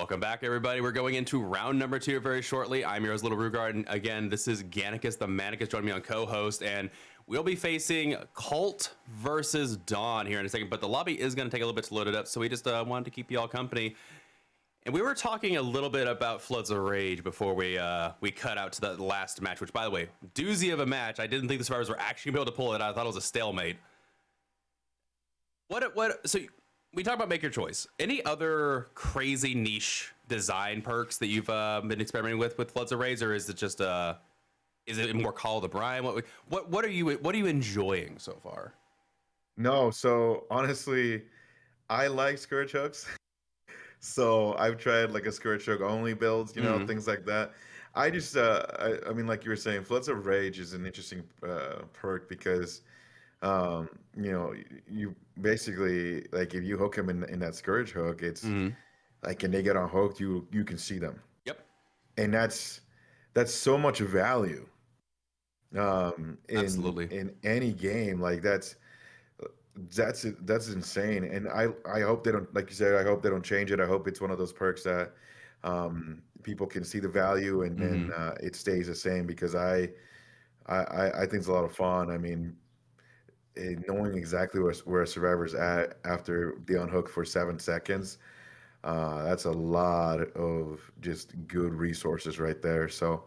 Welcome back, everybody. We're going into round number 2 very shortly. I'm yours, Littlerugaard, and again, this is Gannicus the Manicus joining me on co-host, and we'll be facing Cult versus Dawn here in a second, but the lobby is going to take a little bit to load it up, so we just wanted to keep you all company. And we were talking a little bit about Floods of Rage before we cut out to the last match, which, by the way, doozy of a match. I didn't think the survivors were actually going to be able to pull it out. I thought it was a stalemate. So we talked about make your choice. Any other crazy niche design perks that you've been experimenting with Floods of Rage, or is it just is it more Call of the Brine? What are you enjoying so far? No, so honestly, I like Scourge hooks. So I've tried like a Scourge hook only builds, things like that. I just, I mean, like you were saying, Floods of Rage is an interesting perk because, you basically like if you hook him in that Scourge hook, it's like, and they get unhooked, you can see them, Yep. and that's so much value, Absolutely. in any game. Like that's insane, and I hope they don't, like you said, I hope they don't change it. I hope it's one of those perks that people can see the value, and then it stays the same, because I think it's a lot of fun. I mean, knowing exactly where a survivor's at after the unhook for 7 seconds, that's a lot of just good resources right there. So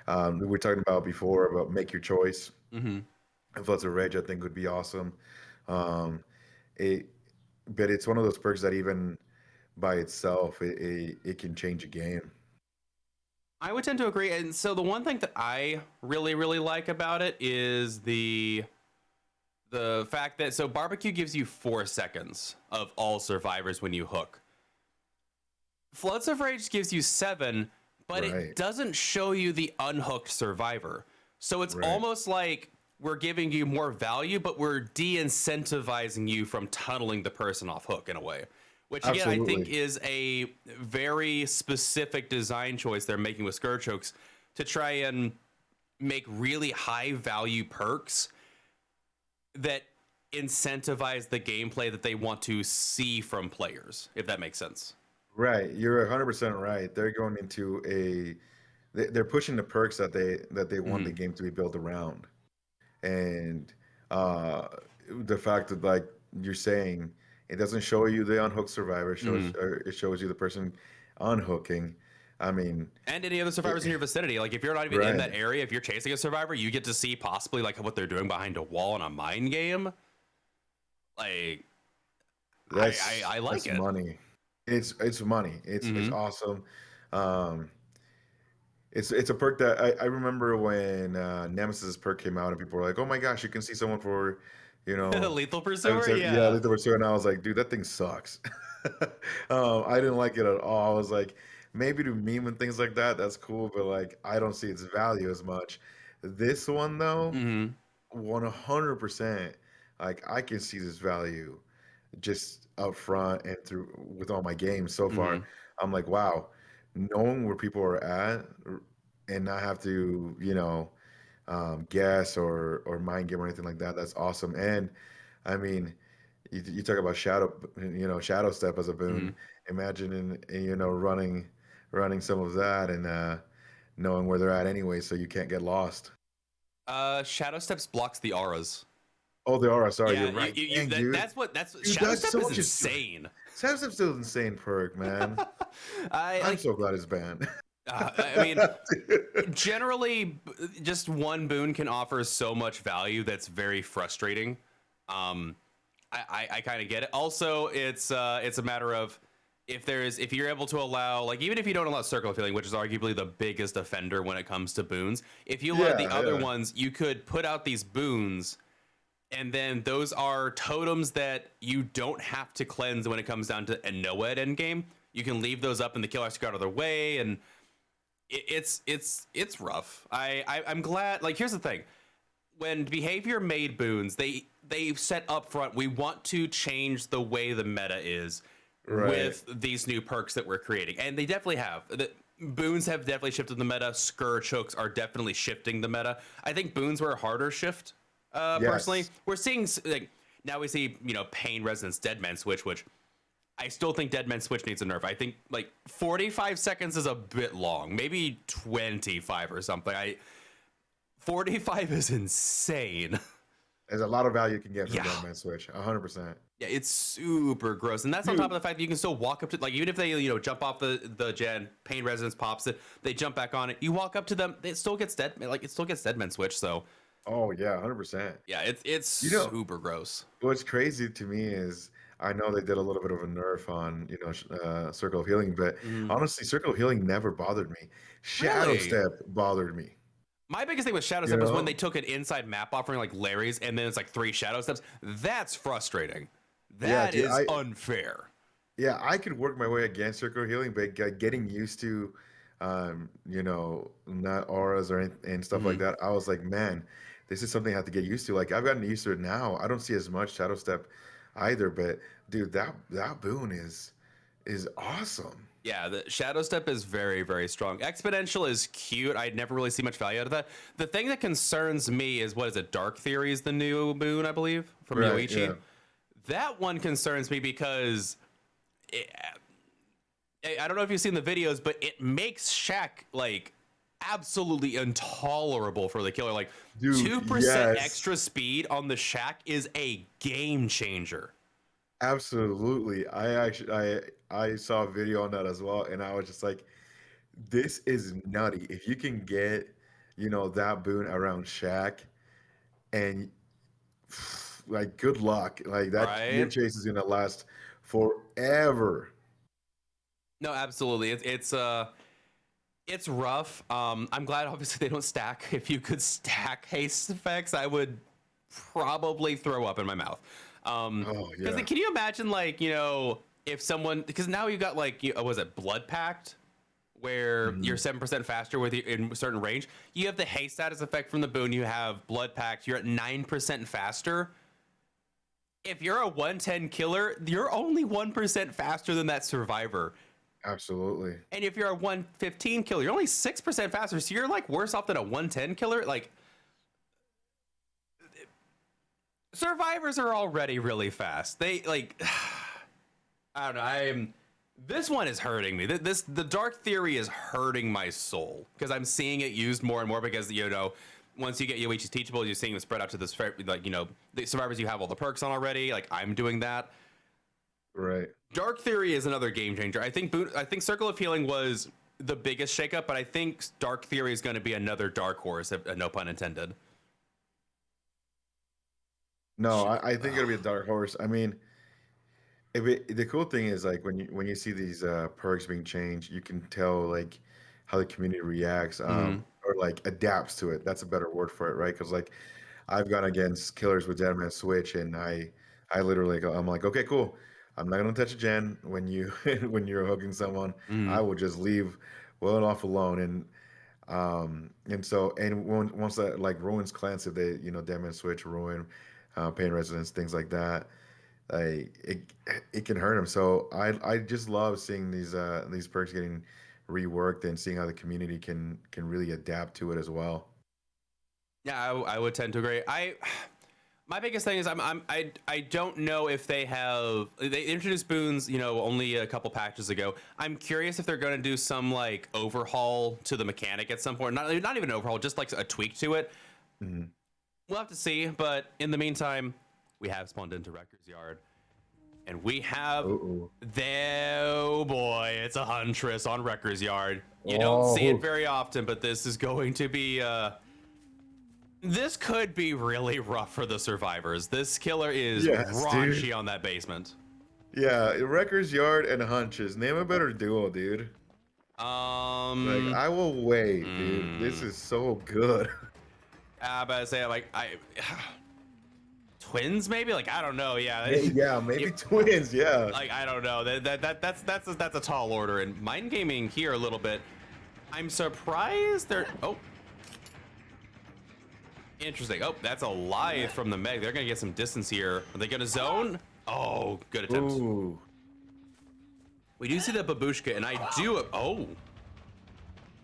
we were talking about before about make your choice. If that's a rage, I think would be awesome. Um, it, but it's one of those perks that even by itself, it can change a game. I would tend to agree. And so the one thing that I really, really like about it is the fact that barbecue gives you 4 seconds of all survivors when you hook. Floods of Rage gives you 7, but it doesn't show you the unhooked survivor. So it's almost like we're giving you more value, but we're de-incentivizing you from tunneling the person off hook in a way. Which, again, I think is a very specific design choice they're making with Scourge hooks to try and make really high-value perks that incentivize the gameplay that they want to see from players, if that makes sense. Right, you're 100% right. They're going into they're pushing the perks that they want the game to be built around, and the fact that, like you're saying, it doesn't show you the unhooked survivor, or it shows you the person unhooking. I mean, and any other survivors in your vicinity. Like if you're not even in that area, if you're chasing a survivor, you get to see possibly like what they're doing behind a wall in a mind game. Like, I like it. Money. It's money. It's awesome. It's a perk that I remember when Nemesis perk came out, and people were like, "Oh my gosh, you can see someone for, Lethal Pursuer." Yeah, Lethal Pursuer," and I was like, "Dude, that thing sucks." I didn't like it at all. I was like, maybe to meme and things like that, that's cool, but like I don't see its value as much. This one though, 100%, like I can see this value just up front and through with all my games so far. I'm like, wow, knowing where people are at and not have to, guess or mind game or anything like that. That's awesome. And I mean, you talk about shadow step as a boon. Imagine running some of that, and knowing where they're at anyway, so you can't get lost. Shadow Steps blocks the auras. Oh, they are. Sorry, Yeah, you're right. That's Shadow Step is insane. Shadow Step's still an insane perk, man. I'm so glad it's banned. I mean, generally, just one boon can offer so much value that's very frustrating. I kind of get it. Also, it's a matter of if you're able to allow, like, even if you don't allow Circle of Healing, which is arguably the biggest offender when it comes to boons, if you allow the other ones, you could put out these boons. And then those are totems that you don't have to cleanse when it comes down to a no-ed endgame. You can leave those up and the killers go out of their way, and it's rough. I'm glad. Like, here's the thing: when Behavior made boons, they set up front, we want to change the way the meta is with these new perks that we're creating, and they definitely have. The boons have definitely shifted the meta. Scourge hooks are definitely shifting the meta. I think boons were a harder shift. Personally, we're seeing, like, now we see, Pain Resonance Deadman switch, which I still think Dead Man Switch needs a nerf. I think like 45 seconds is a bit long, maybe 25 or something. 45 is insane. There's a lot of value you can get from Yeah. Dead Man Switch. 100%. Yeah, it's super gross, and that's on top of the fact that you can still walk up to, like, even if they jump off the gen, pain resonance pops it, they jump back on it, you walk up to them, it still gets dead, like it still gets Dead Man Switch. So Oh yeah, 100%. yeah, it's You know, super gross. what's crazy to me is I know they did a little bit of a nerf on Circle of Healing, but Mhm. honestly, Circle of Healing never bothered me. Shadow Really, Step bothered me. my biggest thing with Shadow You Step was when they know? took an inside map offering like Larry's, and then it's like 3 Shadow Steps. That's frustrating. Yeah, That dude. is unfair. I could work my way against Circle of Healing, but getting used to, not auras and stuff like Mhm. that, I was like, man, this is something I have to get used to. Like I've gotten used to it now. I don't see as much Shadow Step either, but dude, that boon is awesome. Yeah, the Shadow Step is very, very strong. Exponential is cute. I never really see much value out of that. The thing that concerns me is, what is it? Dark Theory is the new boon, I believe, from Right, Yoichi. yeah. That one concerns me because I don't know if you've seen the videos, but it makes Shaq like absolutely intolerable for the killer. Like Dude, 2% yes. extra speed on the Shaq is a game changer. Absolutely. I saw a video on that as well, and I was just like, this is nutty. If you can get, that boon around Shaq and like good luck. Like that gear Right? chase is gonna last forever. No, absolutely. It's rough. I'm glad obviously they don't stack. If you could stack haste effects, I would probably throw up in my mouth. Oh Because yeah. can you imagine, like, if someone, because now you got like, was it Blood Pact, where you're Mhm. 7% faster with in a certain range. You have the haste status effect from the boon. You have Blood Pact. You're at 9% faster. If you're a 110 killer, you're only 1% faster than that survivor. Absolutely. And if you're a 115 killer, you're only 6% faster. So you're like worse off than a 110 killer. Like, survivors are already really fast. They like, I don't know. This one is hurting me. The Dark Theory is hurting my soul because I'm seeing it used more and more because once you get Yoichi's Teachable, you're seeing them spread out to this, like, the survivors, you have all the perks on already. Like, I'm doing that. Right. Dark Theory is another game changer. I think Circle of Healing was the biggest shakeup, but I think Dark Theory is going to be another dark horse, no pun intended. No, I think it'll be a dark horse. I mean, the cool thing is like when you see these perks being changed, you can tell like how the community reacts, Mm-hmm. or like adapts to it. That's a better word for it, right? Because like I've gone against killers with Dead Man Switch, and I literally I'm like, okay, cool. I'm not gonna touch a gen when you when you're hooking someone. I Mm-hmm. will just leave well and off alone. And so once that like ruins clans, if they Dead Man Switch, ruin, pain resonance, things like that, like it can hurt them. So I just love seeing these perks getting reworked and seeing how the community can really adapt to it as well. Yeah, I would tend to agree. My biggest thing is I don't know if they introduced boons, only a couple patches ago. I'm curious if they're going to do some like overhaul to the mechanic at some point. Not even an overhaul, just like a tweak to it. Mhm. We'll have to see. But in the meantime, we have spawned into Wrecker's Yard, and we have Uh-oh. oh boy, it's a huntress on Wrecker's Yard. You don't see it Oh, very often, but this is going to be this could be really rough for the survivors. This killer is yes, dude. raunchy on that basement. Yeah, Wrecker's Yard and Hunches. Name a better duo, dude. Like, Um, I will wait, dude. This mm, is so good. but I say like twins maybe, like, I don't know. Yeah, Yeah, maybe twins. Yeah. like, I don't know. That's a tall order. And mind gaming here a little bit. I'm surprised they're interesting. Oh, that's a lie from the Meg. They're gonna get some distance here. Are they gonna zone? Oh, good attempt. Ooh. We do see the babushka, and I do. Oh,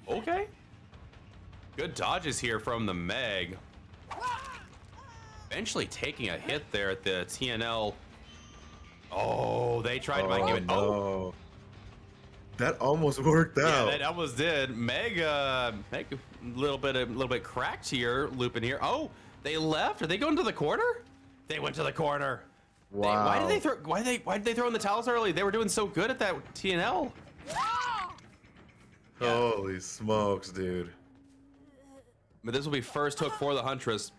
okay. Good dodges here from the Meg. Eventually taking a hit there at the TNL. Oh, they tried to give Oh it. Oh, no. That almost worked yeah, out. that almost did. Meg, Meg, a little bit cracked here, looping here. Oh, they left. Are they going to the corner? They went to the corner. Wow. Why did they throw? Why did they throw in the towels early? They were doing so good at that TNL. Holy smokes, dude. But this will be first hook for the Huntress.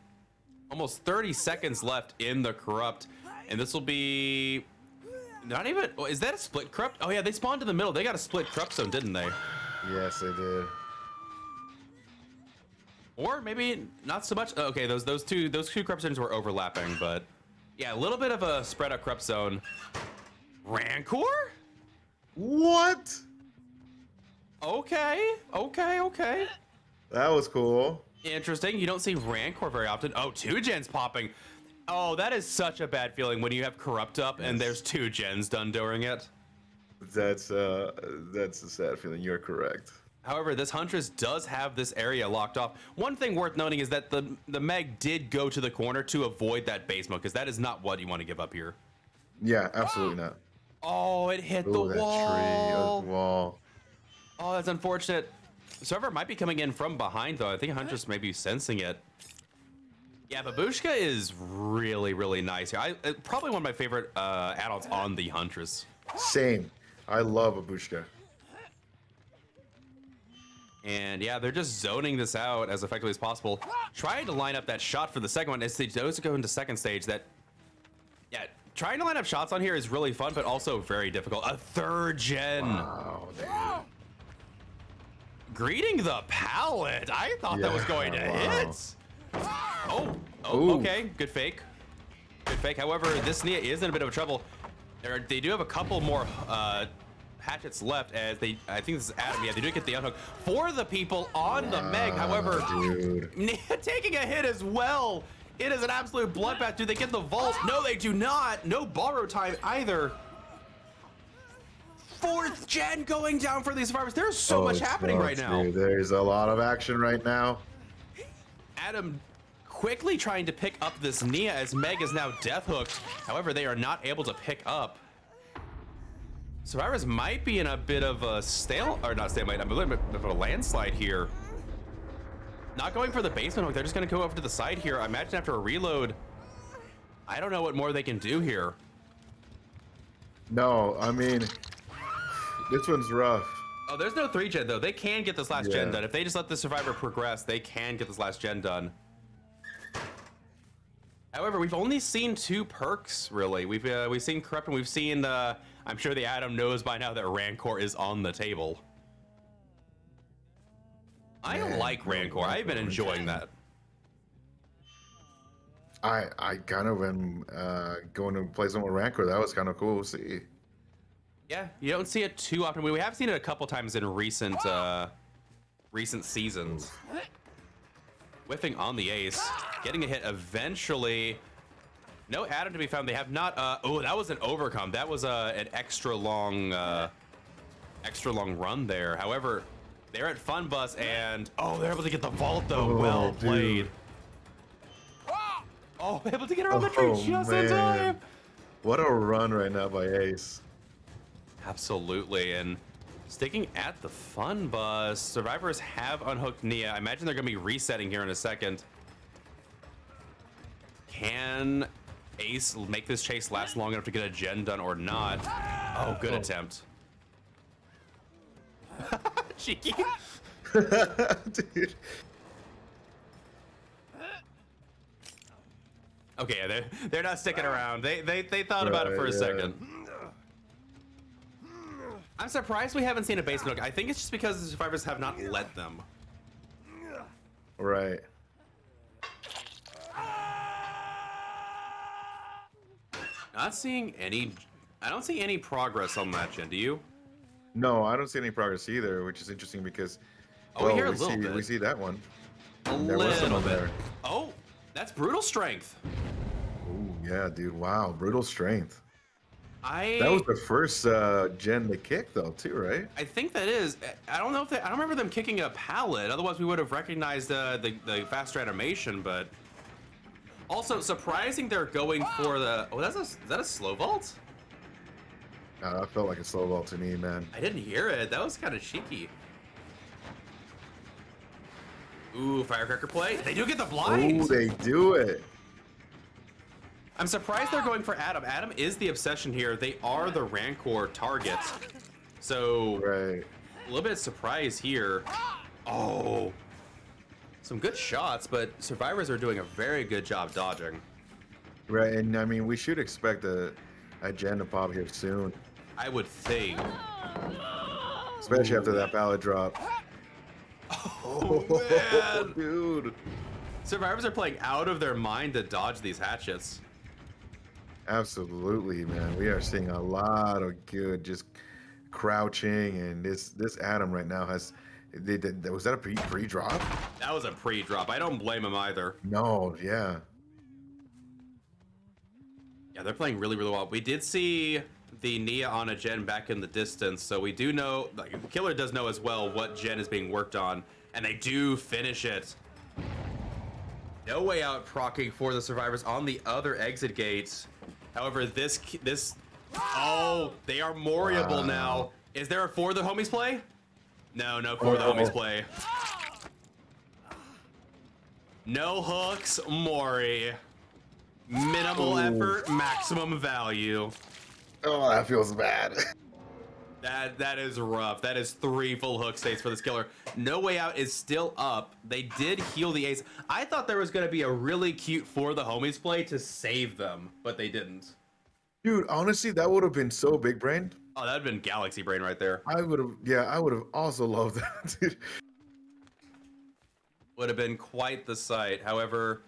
Almost 30 seconds left in the Corrupt, and this will be not even. Is that a split Corrupt? Oh yeah, they spawned in the middle. They got a split Corrupt zone, didn't they? Yes, they did. Or maybe not so much. Okay, those two Corrupt zones were overlapping, but yeah, a little bit of a spread out Corrupt zone. Rancor? What? Okay. That was cool. Interesting. You don't see Rancor very often. Oh, 2 gens popping. Oh, that is such a bad feeling when you have Corrupt up and there's 2 gens done during it. That's a sad feeling. You're correct. However, this Huntress does have this area locked off. One thing worth noting is that the Meg did go to the corner to avoid that base mode, because that is not what you want to give up here. Yeah, absolutely not. Oh, it hit the Oh, that wall. tree. Oh, the wall. Oh, that's unfortunate. Server might be coming in from behind, though. I think Huntress may be sensing it. Yeah, Babushka is really, really nice here. Probably one of my favorite add-ons on the Huntress. Same. I love Babushka. And yeah, they're just zoning this out as effectively as possible. Trying to line up that shot for the second one as they those go into second stage. Yeah, trying to line up shots on here is really fun, but also very difficult. A 3rd gen. Wow, dude. Greeting the pallet. I thought that was going to hit. Oh, Ooh. okay. Good fake. Good fake. However, this Nia is in a bit of trouble. They do have a couple more hatchets left, as I think this is Adam. Yeah, they do get the unhook for the people on the Meg. However, dude. Nia taking a hit as well. It is an absolute bloodbath. Do they get the vault? No, they do not. No borrow time either. 4th gen going down for these survivors. There's so much happening right now. Dude, there's a lot of action right now. Adam quickly trying to pick up this Nia as Meg is now death hooked. However, they are not able to pick up. Survivors might be in a bit of a not stalemate, a little bit of a landslide here. Not going for the basement hook. They're just going to go over to the side here. I imagine after a reload, I don't know what more they can do here. No, I mean, this one's rough. Oh, there's no 3 gen though. They can get this last gen done. If they just let the survivor progress, they can get this last gen done. However, we've only seen 2 perks really. We've seen Corrupt, and we've seen I'm sure the Adam knows by now that Rancor is on the table. I like Rancor. I've been enjoying that. I kind of am going to play some with Rancor. That was kind of cool to see. Yeah, you don't see it too often. We have seen it a couple times in recent seasons. Whiffing on the ace, getting a hit eventually. No Adam to be found. They have not. Oh, that was an overcome. That was an extra long run there. However, they're at Fun Bus, and they're able to get the vault though. Well played. Oh, able to get around the tree just in time. What a run right now by Ace. Absolutely, and sticking at the Fun Bus, survivors have unhooked Nia. I imagine they're going to be resetting here in a second. Can Ace make this chase last long enough to get a gen done or not? Oh, good attempt. Cheeky. Dude. Okay, they're not sticking around. They thought about it for a second. I'm surprised we haven't seen a basement hook. I think it's just because the survivors have not let them. Right. Not seeing any. I don't see any progress on that gen. Do you? No, I don't see any progress either, which is interesting because we hear a little bit. We see that one. A There was little someone bit. there. Oh, that's brutal strength. Ooh, yeah, dude. Wow, brutal strength. That That was the first gen they kicked though, too, right? I think that is. I don't know if I don't remember them kicking a pallet. Otherwise, we would have recognized the faster animation. But also surprising, they're going for the. Oh, is that a slow vault? That felt like a slow ball to me, man. I didn't hear it. That was kind of cheeky. Ooh, firecracker play. They do get the Oh, blind. they do it. I'm surprised they're going for Adam. Adam is the obsession here. They are the Rancor targets. So, Right. a little bit of surprise here. Oh. Some good shots, but survivors are doing a very good job dodging. Right, and I mean, we should expect a gen to pop here soon, I would think. especially after Ooh. that pallet drop. Oh, man. Dude. Survivors are playing out of their mind to dodge these hatchets. Absolutely, man. We are seeing a lot of good just crouching, and this Adam right now has. Was that a pre-drop? That was a pre-drop. I don't blame him either. No, yeah. Yeah, they're playing really, really well. We did see the Nia on a gen back in the distance, so we do know, like, the killer does know as well what gen is being worked on, and they do finish it. No way out proccing for the survivors on the other exit gate. However, oh, they are Moriable now. Is there a for the homies play? No, no for the homies play. No hooks, Mori. Minimal effort, maximum value. Oh, that feels bad. That is rough. That is 3 full hook states for this killer. No Way Out is still up. They did heal the ace. I thought there was going to be a really cute for the homies play to save them, but they didn't. Dude, honestly, that would have been so big brain. Oh, that would have been Galaxy Brain right there. I would have also loved that, dude. Would have been quite the sight. However,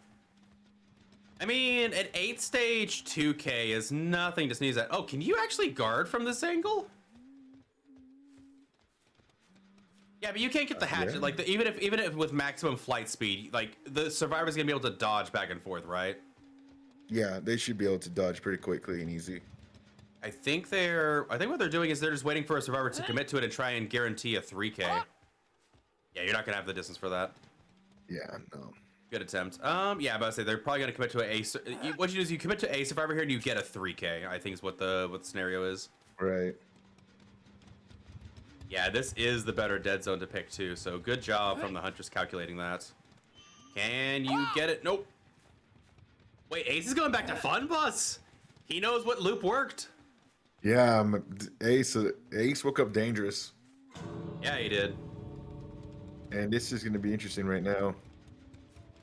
I mean, an 8-stage 2K is nothing to sneeze at. Oh, can you actually guard from this angle? Yeah, but you can't get the hatchet. Yeah. Like, even if with maximum flight speed, like, the survivor's gonna be able to dodge back and forth, right? Yeah, they should be able to dodge pretty quickly and easy. I think what they're doing is they're just waiting for a survivor to commit to it and try and guarantee a 3K. Yeah, you're not gonna have the distance for that. Yeah, no. Good attempt. Yeah, but I say they're probably gonna commit to what you do is you commit to a survivor here and you get a 3K. I think is what the scenario is. Right. Yeah, this is the better dead zone to pick too. So good job from the Huntress calculating that. Can you get it? Nope. Wait, Ace is going back to Fun Bus. He knows what loop worked. Yeah, Ace woke up dangerous. Yeah, he did. And this is going to be interesting right now.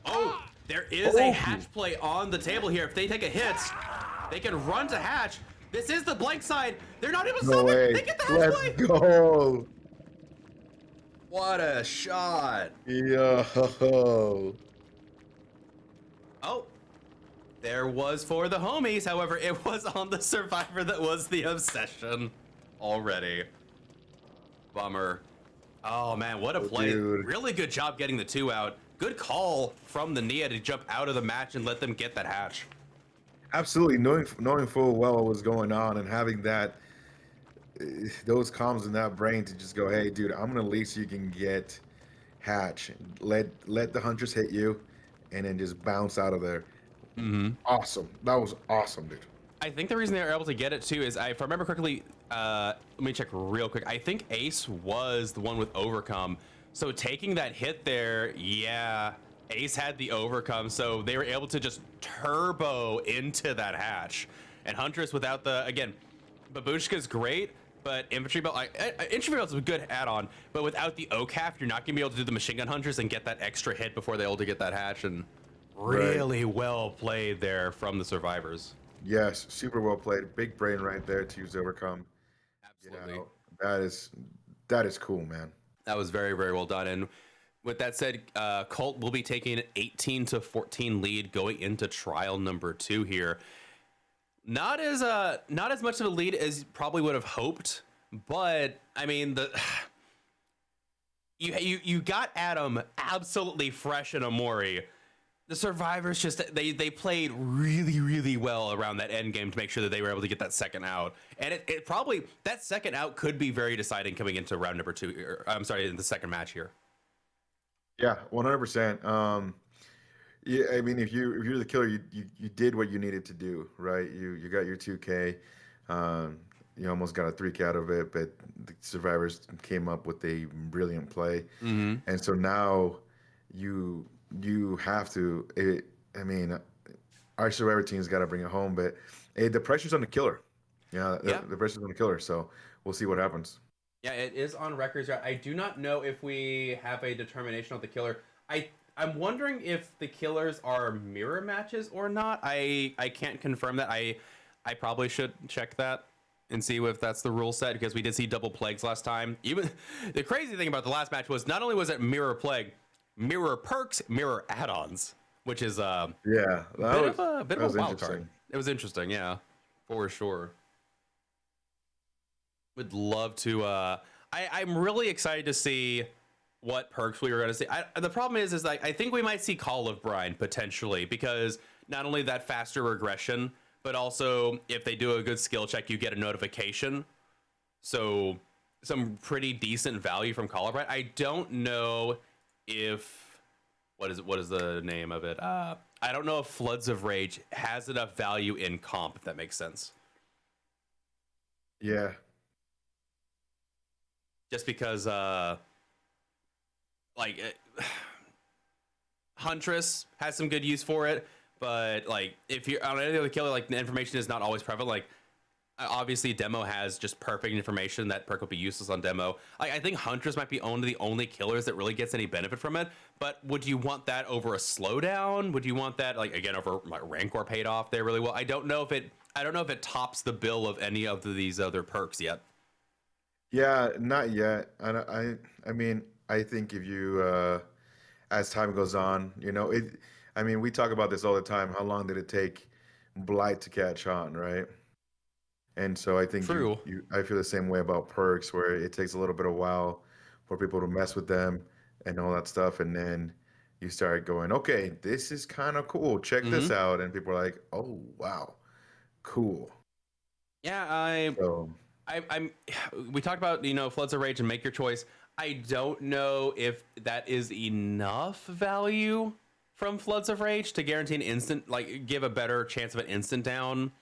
Oh, there is a hatch play on the table here. If they take a hit, they can run to hatch. This is the blank side. They're not able to stop it. They get the hatch play. Let's go. What a shot. Yo. Oh, there was for the homies. However, it was on the survivor that was the obsession already. Bummer. Oh, man, what a play. Dude. Really good job getting the 2 out. Good call from the Nia to jump out of the match and let them get that hatch. Absolutely, knowing full well what was going on and having that those comms in that brain to just go, hey, dude, I'm gonna leave so you can get hatch. Let the Huntress hit you, and then just bounce out of there. Mm-hmm. Awesome. That was awesome, dude. I think the reason they were able to get it too is, if I remember correctly, let me check real quick. I think Ace was the one with overcome. So taking that hit there, yeah, Ace had the overcome, so they were able to just turbo into that hatch. And Huntress without the, again, Babushka's great, but Infantry Belt, Infantry Belt's a good add-on, but without the OCAF, you're not gonna be able to do the Machine Gun Huntress and get that extra hit before they're able to get that hatch. And really well played there from the survivors. Yes, super well played. Big brain right there to use overcome. Absolutely. You know, that is cool, man. That was very, very well done. And with that said, Colt will be taking an 18-14 lead going into trial number 2 here. Not as much of a lead as probably would have hoped, but I mean you got Adam absolutely fresh in Amori. The survivors just they played really, really well around that end game to make sure that they were able to get that second out. And it probably, that second out could be very deciding coming into round number 2. I'm sorry, in the second match here. Yeah, 100%. Yeah, I mean, if you're the killer, you did what you needed to do, right? You got your 2K. you almost got a 3K out of it, but the survivors came up with a brilliant play, Mm-hmm. and so now you you have to. I mean, our survivor team's got to bring it home, but the pressure's on the killer. Yeah, Yeah. the pressure's on the killer. So we'll see what happens. Yeah, it is on records. I do not know if we have a determination of the killer. I'm wondering if the killers are mirror matches or not. I can't confirm that. I probably should check that and see if that's the rule set, because we did see double plagues last time. Even the crazy thing about the last match was not only was it mirror plague, mirror perks, mirror add-ons, which is Yeah, bit that of was a wild card. interesting. It was interesting, yeah, for sure. Would love to. I'm really excited to see what perks we were going to see. The problem is like I think we might see Call of Brine potentially, because not only that faster regression, but also if they do a good skill check, you get a notification. So some pretty decent value from Call of Brine. I don't know if what is the name of it? I don't know if Floods of Rage has enough value in comp, if that makes sense. Yeah, Just because like Huntress has some good use for it, but like if you're on any other killer, like the information is not always prevalent. Like obviously demo has just perfect information. That perk will be useless on demo. I think Huntress might be the only killers that really gets any benefit from it. But would you want that over a slowdown? Would you want that like again over like Rancor paid off there really well? I don't know if it tops the bill of any of these other perks yet. yeah, not yet. I mean, I think if you as time goes on, I mean, we talk about this all the time. How long did it take Blight to catch on, right? And so I think True. I feel the same way about perks, where it takes a little bit of while for people to mess with them and all that stuff, and then you start going, okay, this is kind of cool. Check Mm-hmm. this out, and people are like, oh wow, cool. Yeah, So I'm. We talked about Floods of Rage and make your choice. I don't know if that is enough value from Floods of Rage to guarantee an instant, like give a better chance of an instant down.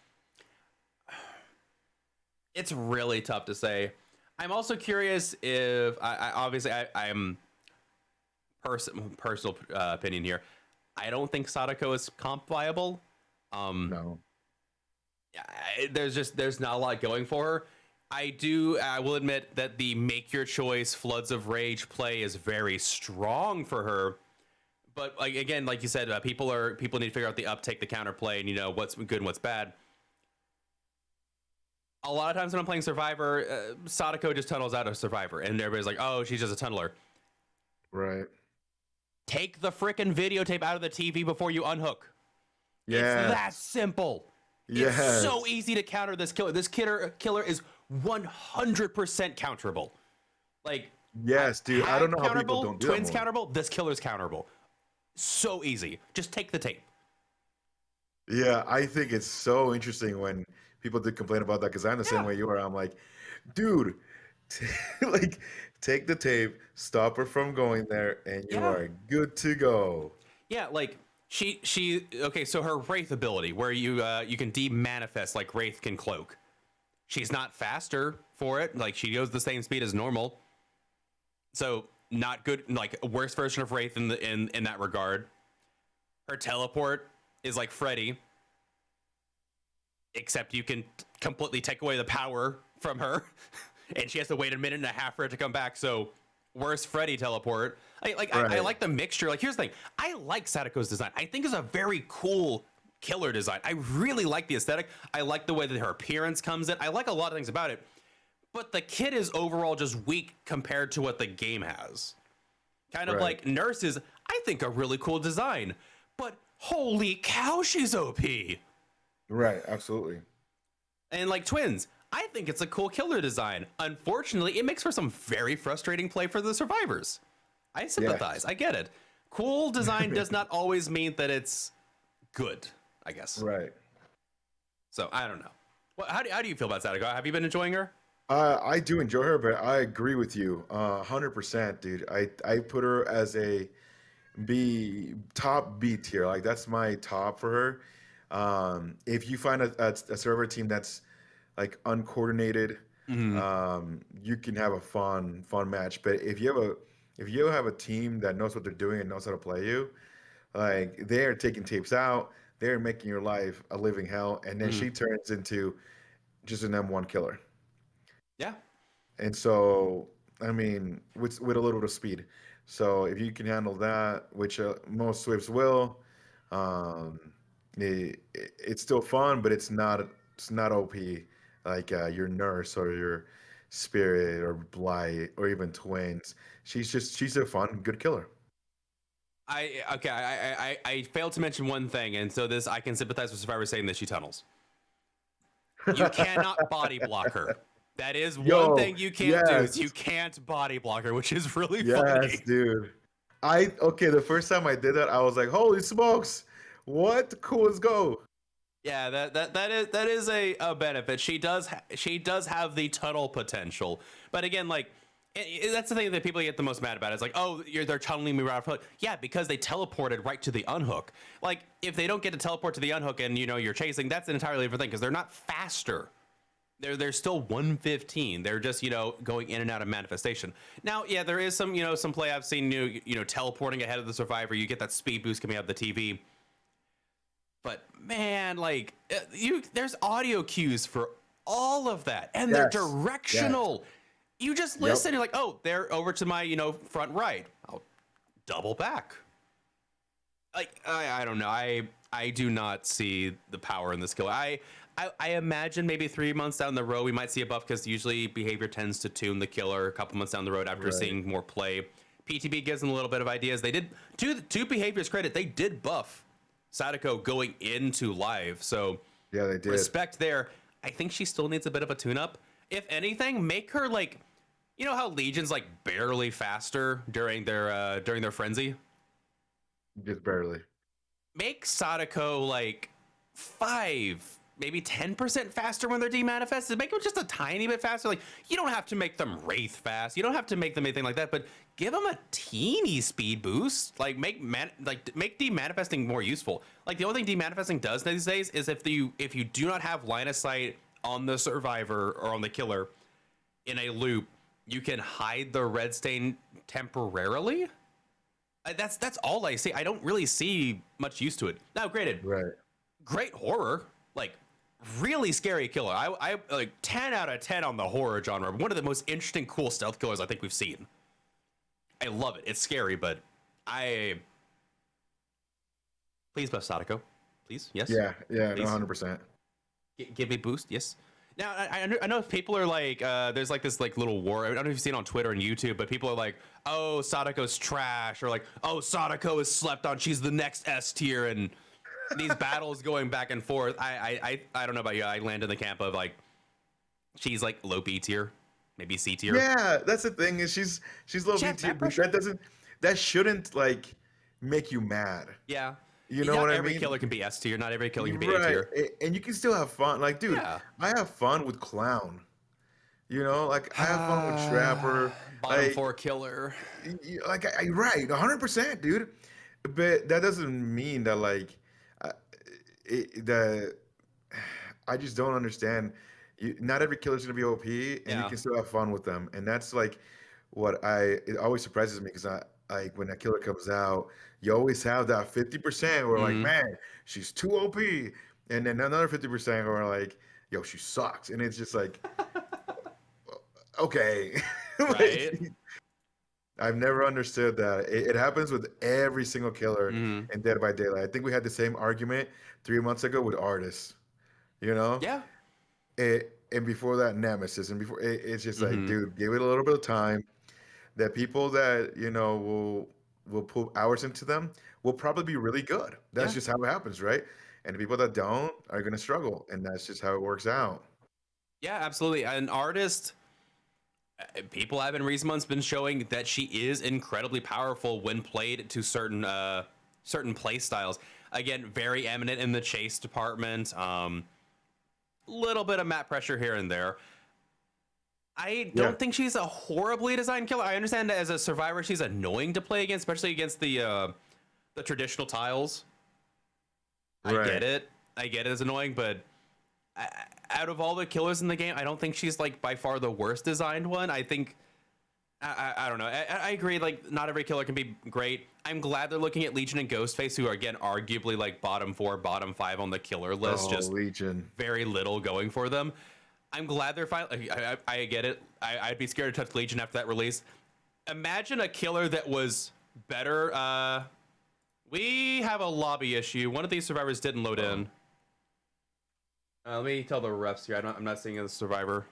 It's really tough to say. I'm also curious if I obviously I'm personal opinion here. I don't think Sadako is comp viable. Um, no, there's not a lot going for her. I will admit that the make your choice Floods of Rage play is very strong for her. But like again, like you said, people need to figure out the uptake, the counterplay, and what's good and what's bad. A lot of times when I'm playing Survivor, Sadako just tunnels out of Survivor, and everybody's like, "Oh, she's just a tunneler." right? Take the frickin' videotape out of the TV before you unhook. It's that Yes, simple. It's so yes, easy to counter this killer. This killer is 100% counterable. Like, yes, dude. I don't Hag know how people counterable, don't do that Twins more. counterable, this killer's counterable. So easy. Just take the tape. Yeah, I think it's so interesting when people do complain about that, because I'm the same Yeah. way you are. I'm like, dude, like take the tape, stop her from going there, and you Yeah. are good to go. Yeah, like she okay, so her Wraith ability where you can demanifest like Wraith can cloak. She's not faster for it. Like she goes the same speed as normal. So not good, like worst version of Wraith in that regard. Her teleport is like Freddy, except you can completely take away the power from her, and she has to wait a minute and a half for it to come back. So worst Freddy teleport. I Right, like the mixture. Like here's the thing, I like Sadako's design. I think it's a very cool killer design. I really like the aesthetic. I like the way that her appearance comes in. I like a lot of things about it. But the kid is overall just weak compared to what the game has. Kind of right, like Nurse is, I think, a really cool design. But holy cow, she's OP. right. Absolutely. And like Twins, I think it's a cool killer design. Unfortunately, it makes for some very frustrating play for the survivors. I sympathize. Yes. I get it. Cool design does not always mean that it's good, I guess. Right. So I don't know. Well, how do you feel about Sadako? Have you been enjoying her? I do enjoy her, but I agree with you, 100%, dude. I put her as a top B tier. Like that's my top for her. If you find a server team that's like uncoordinated, Mhm. you can have a fun match. But if you have a team that knows what they're doing and knows how to play you, like they're taking tapes out, they're making your life a living hell, and then Mhm. she turns into just an M1 killer. Yeah. And so, I mean, with a little bit of speed. So if you can handle that, which most Swifts will, um, it's still fun, but it's not OP like your nurse or your spirit or blight or even twins. She's a fun, good killer. I failed to mention one thing, and so this I can sympathize with Survivor saying that she tunnels. You cannot body block her. That is one Yo, thing you can't do is you yes, can't body block her, which is really yes, funny. dude. Okay, the first time I did that, I was like, holy smokes, what? Cool, let's go. Yeah, that is a benefit. She does have the tunnel potential, but again, like that's the thing that people get the most mad about. It's like, oh, they're tunneling me right off hook. Yeah, because they teleported right to the unhook. Like if they don't get to teleport to the unhook and you're chasing, that's an entirely different thing because they're not faster. They're still 115. They're just going in and out of manifestation. Now, yeah, there is some play I've seen teleporting ahead of the survivor. You get that speed boost coming out of the TV. But man, like there's audio cues for all of that, and they're Yes, yes, directional. You just yep. listen. You're like, oh, they're over to my front right. I'll double back. Like I don't know. I do not see the power in this skill. I imagine maybe 3 months down the road we might see a buff because usually behavior tends to tune the killer a couple months down the road after Right. seeing more play. PTB gives them a little bit of ideas. They did to behavior's credit. They did buff Sadako going into live. So Yeah, they did. respect there. I think she still needs a bit of a tune up. If anything, make her like how Legion's like barely faster during their frenzy. Just barely. Make Sadako like 5, maybe 10% faster when they're demanifested. Make them just a tiny bit faster. Like you don't have to make them wraith fast. You don't have to make them anything like that. But give them a teeny speed boost. Like make demanifesting more useful. Like the only thing demanifesting does these days is if you do not have line of sight on the survivor or on the killer in a loop, you can hide the red stain temporarily. That's all I see. I don't really see much use to it. Now, granted, Right. great horror, like really scary killer. I like 10 out of 10 on the horror genre. One of the most interesting, cool stealth killers I think we've seen. I love it. It's scary, but I please buff Sadako, please. Yes, Yeah, yeah, no, please 100%. give me boost. Yes. Now I know people are like, there's like this like little war. I don't know if you've seen it on Twitter and YouTube, but people are like, oh, Sadako's trash, or like, oh, Sadako is slept on. She's the next S tier, and these battles going back and forth. I don't know about you. I land in the camp of like she's like low B tier, maybe C tier. Yeah, that's the thing is she's low She has BT, map but pressure. that shouldn't like make you mad. Yeah, You know not what I every mean? killer can be S tier. Not every killer can be A Right. tier. And you can still have fun. Like, dude, Yeah. I have fun with Clown. Like I have fun with Trapper. Bottom Like, four killer. right, 100%, dude. But that doesn't mean that like uh, that I just don't understand. Not every killer's gonna be OP, and you Yeah. can still have fun with them. And that's like what it always surprises me because I like when a killer comes out, you always have that 50% where like, Mm, man, she's too OP, and then another 50% where like, yo, she sucks, and it's just like, okay, like right. I've never understood that. It happens with every single killer Mm, in Dead by Daylight. I think we had the same argument 3 months ago with Artists. You know, yeah. and before that Nemesis, and before it's just like, Mm, dude, give it a little bit of time. That people that will put hours into them will probably be really good. That's yeah. just how it happens, right? And the people that don't are gonna struggle, and that's just how it works out. Yeah. Absolutely. An artist. People have in recent months been showing that she is incredibly powerful when played to certain play styles. Again, very eminent in the chase department. Little bit of map pressure here and there. I Yeah, don't think she's a horribly designed killer. I understand that as a survivor, she's annoying to play against, especially against the traditional tiles. I right. get it. I get it as annoying, but out of all the killers in the game, I don't think she's like by far the worst designed one. I think I don't know. I agree. Like, not every killer can be great. I'm glad they're looking at Legion and Ghostface, who are again arguably like bottom 4, bottom 5 on the killer list. Oh, Just Legion. very little going for them. I'm glad they're finally. I get it. I'd be scared to touch Legion after that release. Imagine a killer that was better. We have a lobby issue. One of these survivors didn't load in. Let me tell the refs here. I'm not seeing a survivor.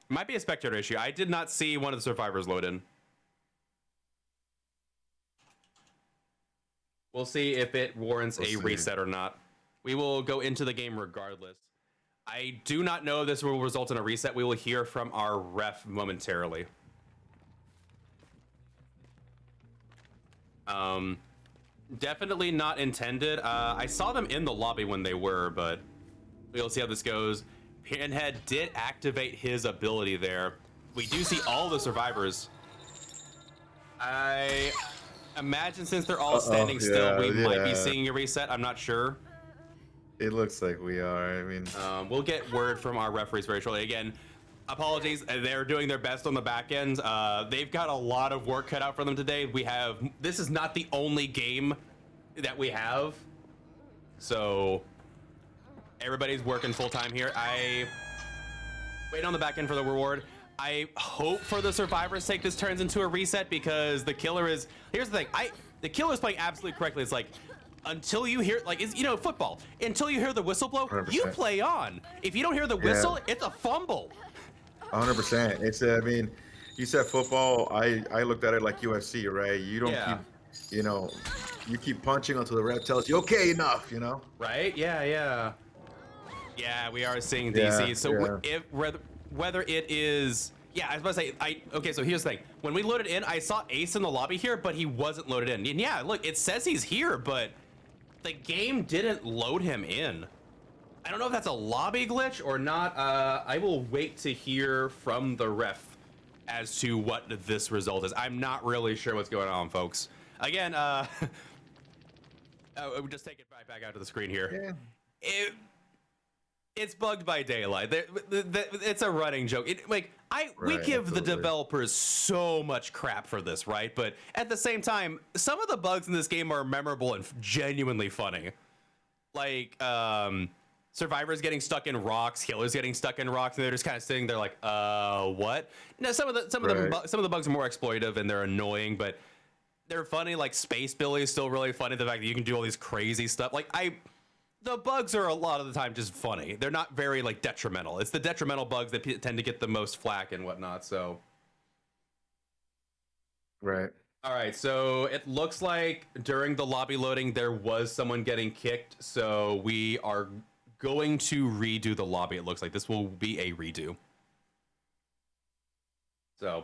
Might be a spectator issue. I did not see one of the survivors load in. We'll see if it warrants a reset or not. We will go into the game regardless. I do not know if this will result in a reset. We will hear from our ref momentarily. Definitely not intended. I saw them in the lobby when they were, but we'll see how this goes. Pinhead did activate his ability there. We do see all the survivors. I imagine since they're all standing still, we might be seeing a reset. I'm not sure. It looks like we are. I mean, we'll get word from our referees very shortly. Again, apologies. They're doing their best on the back end. They've got a lot of work cut out for them today. This is not the only game that we have. So everybody's working full time here. I wait on the back end for the reward. I hope for the survivor's sake this turns into a reset, because the killer is, here's the thing, the killer's playing absolutely correctly. It's like, until you hear, like, it's, you know, football, until you hear the whistle blow, 100%. you play on. If you don't hear the whistle, it's a fumble. 100%. It's I mean, you said football, I looked at it like UFC, right? You don't keep, you know, you keep punching until the ref tells you, okay, enough, you know? Right? Yeah, we are seeing DC. So if whether it is, I was about to say, okay, so here's the thing. When we loaded in, I saw Ace in the lobby here, but he wasn't loaded in. And yeah, look, it says he's here, but the game didn't load him in. I don't know if that's a lobby glitch or not. I will wait to hear from the ref as to what this result is. I'm not really sure what's going on, folks. Again, we'll just take it back out to the screen here. Yeah. It's bugged by daylight. It's a running joke. We give the developers so much crap for this, right? But at the same time, some of the bugs in this game are memorable and genuinely funny. Like, survivors getting stuck in rocks, killers getting stuck in rocks, and they're just kind of sitting there like, what? No, some of the bugs are more exploitive and they're annoying, but they're funny. Like Space Billy is still really funny. The fact that you can do all these crazy stuff. The bugs are a lot of the time just funny. They're not very like detrimental. It's the detrimental bugs that tend to get the most flack and whatnot. So, right. All right. So it looks like during the lobby loading there was someone getting kicked. So we are going to redo the lobby. It looks like this will be a redo. So,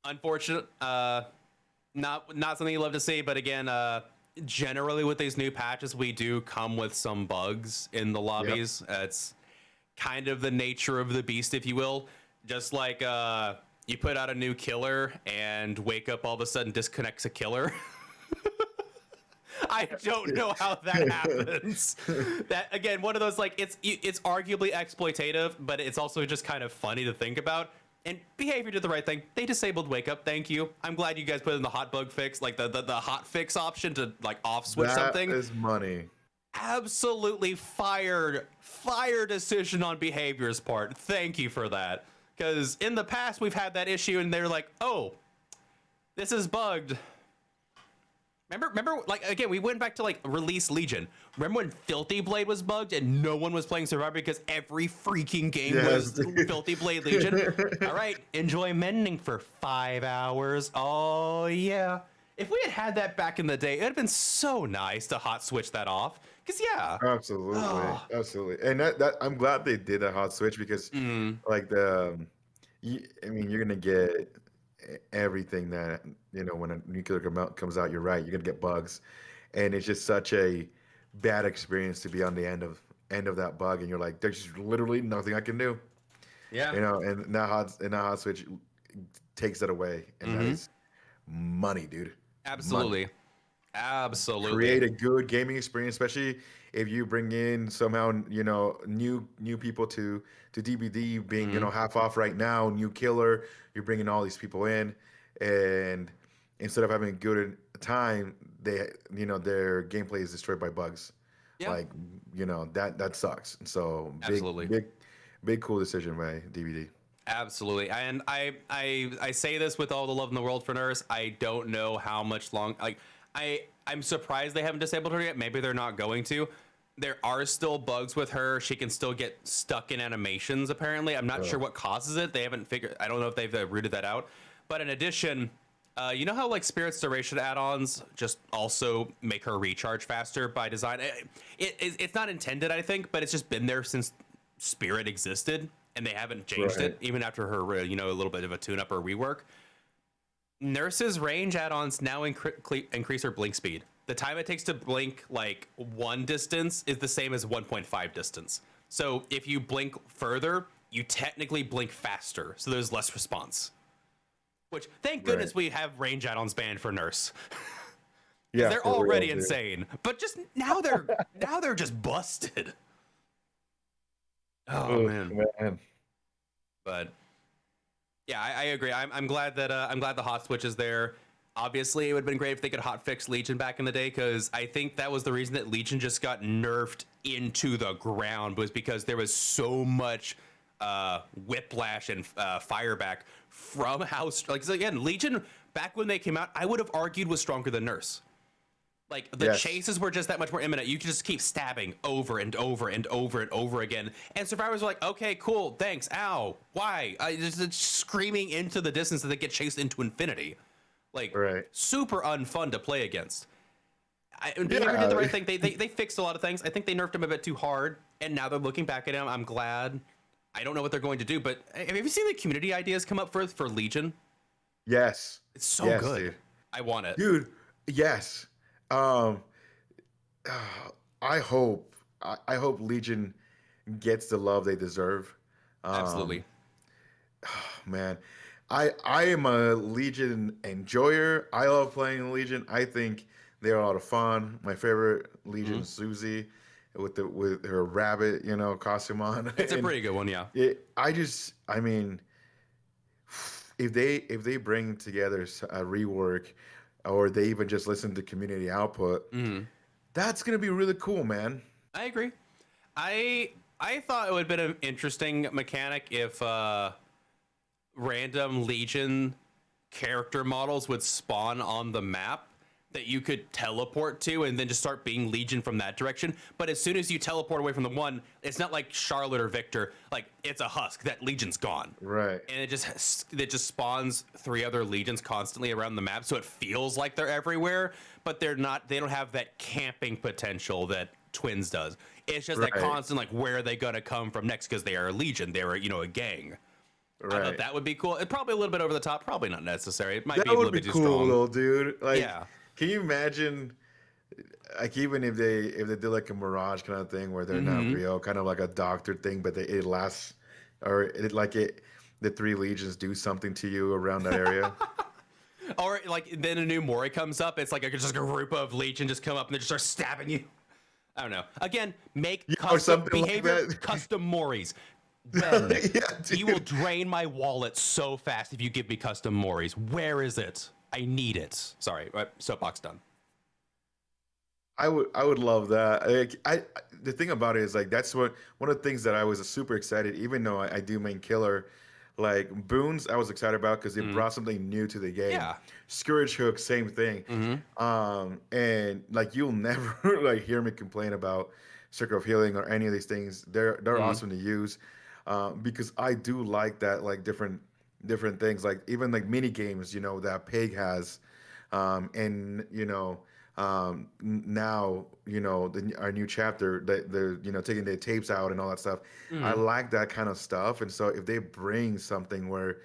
unfortunate. Not something you love to see, but again, generally with these new patches, we do come with some bugs in the lobbies. It's kind of the nature of the beast, if you will. Just like you put out a new killer and wake up all of a sudden disconnects a killer. I don't know how that happens. That, again, one of those, like, it's arguably exploitative, but it's also just kind of funny to think about. And Behavior did the right thing. They disabled wake up. Thank you. I'm glad you guys put in the hot bug fix, like the hot fix option to like off switch something. That is money. Absolutely fire decision on Behavior's part. Thank you for that. Because in the past we've had that issue and they're like, oh, this is bugged. Remember, like, again, we went back to like release Legion. Remember when Filthy Blade was bugged and no one was playing Survivor because every freaking game was Filthy Blade Legion? All right, enjoy mending for 5 hours. Oh yeah. If we had that back in the day, it'd have been so nice to hot switch that off. Cause absolutely, and that I'm glad they did a hot switch because like I mean, you're gonna get everything that, you know, when a new killer comes out, you're right, you're gonna get bugs, and it's just such a bad experience to be on the end of that bug, and you're like, there's just literally nothing I can do. Yeah, you know, and that hot switch takes that away, and that is money, dude. Money. Absolutely. Absolutely. Create a good gaming experience, especially if you bring in somehow, new people to DBD being, Hmm. half off right now, new killer. You're bringing all these people in, and instead of having a good time, their gameplay is destroyed by bugs. Yeah, Like, that sucks. So absolutely. big cool decision by DBD. Absolutely. And I say this with all the love in the world for Nurse. I don't know how much long like I'm surprised they haven't disabled her yet. Maybe they're not going to. There are still bugs with her. She can still get stuck in animations apparently. I'm not sure Oh, what causes it. They haven't figured I don't know if they've rooted that out. But in addition, you know how like Spirit's Duration add-ons just also make her recharge faster by design? It's not intended, I think, but it's just been there since Spirit existed, and they haven't changed right. it, even after her, a little bit of a tune-up or rework. Nurse's range add-ons now increase her blink speed. The time it takes to blink like one distance is the same as 1.5 distance. So if you blink further, you technically blink faster, so there's less response. Which, thank Right. goodness we have range add-ons banned for Nurse. Because Yeah, they're for real, already dude. insane. But just now they're just busted. Oh Oh man. man. But yeah, I agree. I'm glad that I'm glad the hot switch is there. Obviously, it would have been great if they could hot fix Legion back in the day, because I think that was the reason that Legion just got nerfed into the ground, was because there was so much whiplash and fireback from how like, so again, Legion back when they came out, I would have argued was stronger than Nurse. Like the Yes. chases were just that much more imminent. You could just keep stabbing over and over and over and over again. And survivors were like, okay, cool, thanks. Ow. Why? Just screaming into the distance that they get chased into infinity. Like Right. super unfun to play against. Behavior did the Yeah. right thing. They fixed a lot of things. I think they nerfed him a bit too hard, and now they're looking back at him. I'm glad. I don't know what they're going to do, but have you seen the community ideas come up for Legion? Yes. It's so Yes, good. dude. I want it. Dude, yes. Um, I hope I hope Legion gets the love they deserve. Um, Absolutely. man, I am a Legion enjoyer. I love playing Legion. I think they're a lot of fun. My favorite Legion Mhm. is Susie with her rabbit, costume on. It's a And pretty good one, yeah. I mean, if they bring together a rework, or they even just listen to community output, Mhm. that's gonna be really cool, man. I agree. I thought it would have been an interesting mechanic if random Legion character models would spawn on the map that you could teleport to and then just start being Legion from that direction. But as soon as you teleport away from the one, it's not like Charlotte or Victor. Like it's a husk. That Legion's gone. Right. And it just spawns 3 other Legions constantly around the map, so it feels like they're everywhere, but they're not. They don't have that camping potential that Twins does. It's just that Right. constant, like, where are they gonna come from next? Because they are a Legion. They were, a gang. I thought Right. that would be cool. It probably a little bit over the top. Probably not necessary. It might That be a would little be bit too cool strong. though, dude. Like, Yeah. can you imagine, like, even if they did like a Mirage kind of thing where they're not Hmm. real, kind of like a doctor thing, but it lasts, or the 3 legions do something to you around that area. Or like then a new Mori comes up. It's like just a group of Legion just come up and they just start stabbing you. I don't know. Again, make Yeah, or custom something like behavior, that. custom Moris. When Yeah, you will dude. drain my wallet so fast if you give me custom Moris. Where is it? I need it. Sorry, soapbox done. I would love that. The thing about it is like that's what one of the things that I was super excited, even though I do main killer, like boons I was excited about because it Hmm. brought something new to the game. Yeah. Scourge hook, same thing. Hmm. And like you'll never like hear me complain about Circle of Healing or any of these things. They're Hmm. awesome to use, because I do like that, like different things, like even like mini games, that Pig has, and now our new chapter that they're taking their tapes out and all that stuff. I Hmm. like that kind of stuff, and so if they bring something where,